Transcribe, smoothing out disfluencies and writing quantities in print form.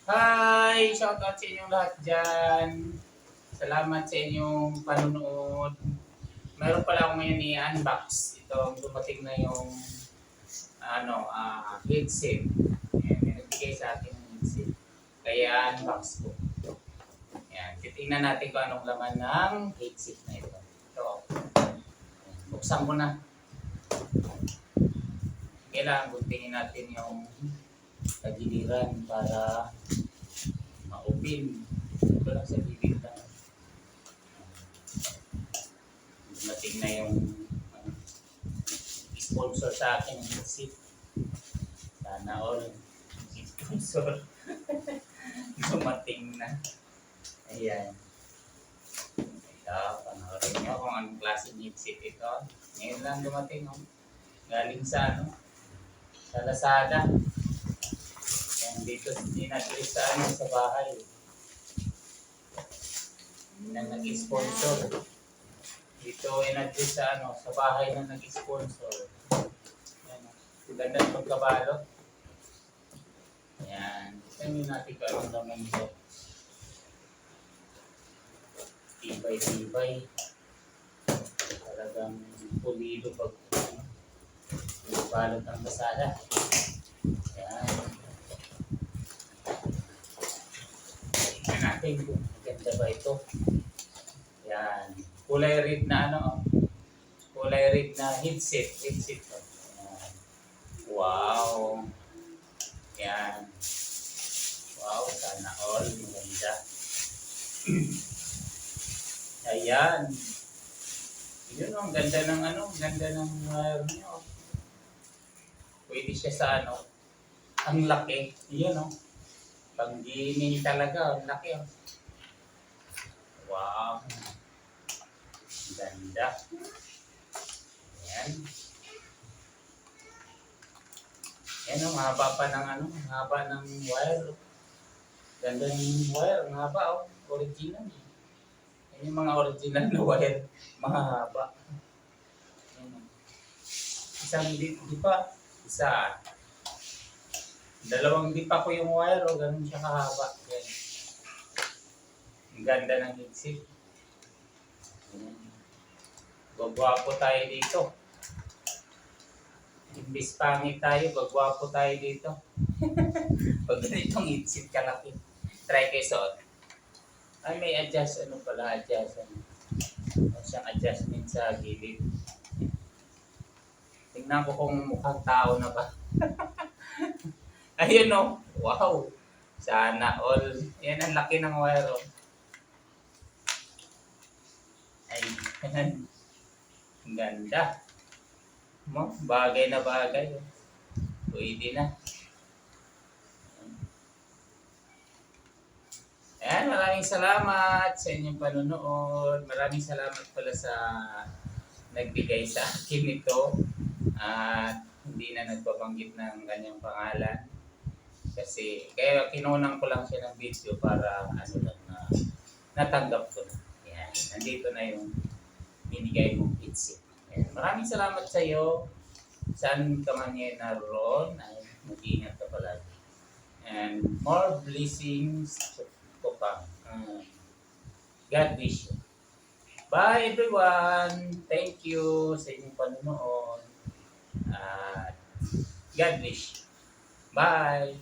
Hi! Shoutout sa inyong lahat dyan. Salamat sa inyong panonood. Meron pala ako ngayon i-unbox. Itong dumating na yung headset. Ayan, may nagbigay sa akin ng headset. Kaya unbox ko. Ayan, titingnan natin kung anong laman ng headset na ito. Ito. Buksan ko na. Kailangan guntingin natin yung tagiliran para ma-open. Ito lang sa bibig lang. Dumating na yung sponsor sa akin ng headset. Sana all sponsor. Dumating na. Ayan. Ito, panoorin nyo kung anong klaseng headset ito. Ngayon lang dumating. Oh. Galing sa sa Lazada. Ayan, dito dinadress sa bahay. Hindi na nag-sponsor. Dito in-address sa bahay na nag-sponsor. Ayan. Ganda ng pagkabalot. Ayan. Tignan natin kung anong laman ito. Tibay-tibay. Talagang pulido pag balot ang Lazada. Ayan. Tignan natin kung maganda ba ito. Ayan. Kulay red na kulay red na headset. Headset. Ayan. Wow. Ayan. Wow, sana all. Maganda. Ayan. Yun ang ganda ng ganda ng wire niya. Pwede siya sa ang laki. Yun pang gaming talaga, ang laki Wow. Ganda. Ayan. Ayan haba pa ng haba ng wire. Ganda ng wire, ang haba original. Yan yung mga original na wire, mahaba. Isang di pa, isa. Dalawang di pa ko yung wire, ganun siya kahaba. Yan. Ang ganda ng headset. Bagwapo tayo dito. Imbis pangit tayo, bagwapo tayo dito. Pag ganitong headset kalaki. Try kayo suot. Ay, may adjust, adjust. May siyang adjustment sa gilid. Tingnan ko kung mukhang tao na ba. Ayun wow. Sana all. Yan ang laki ng wire Ay, ang ganda. Bagay na bagay. Pwede na. Ayan, maraming salamat sa inyong panonood. Maraming salamat pala sa nagbigay sa akin nito. At hindi na nagbabanggit ng kanyang pangalan. Kasi, kaya kinunang ko lang siya ng video para natanggap ko na. Ayan, nandito na yung binigay mong headset. Ayan, maraming salamat sa iyo. Saan ka man ngayon naroon, ay mag-iingat ka palagi. And more blessings ko pa. God bless you. Bye everyone. Thank you sa inyong panonood. God bless you. Bye.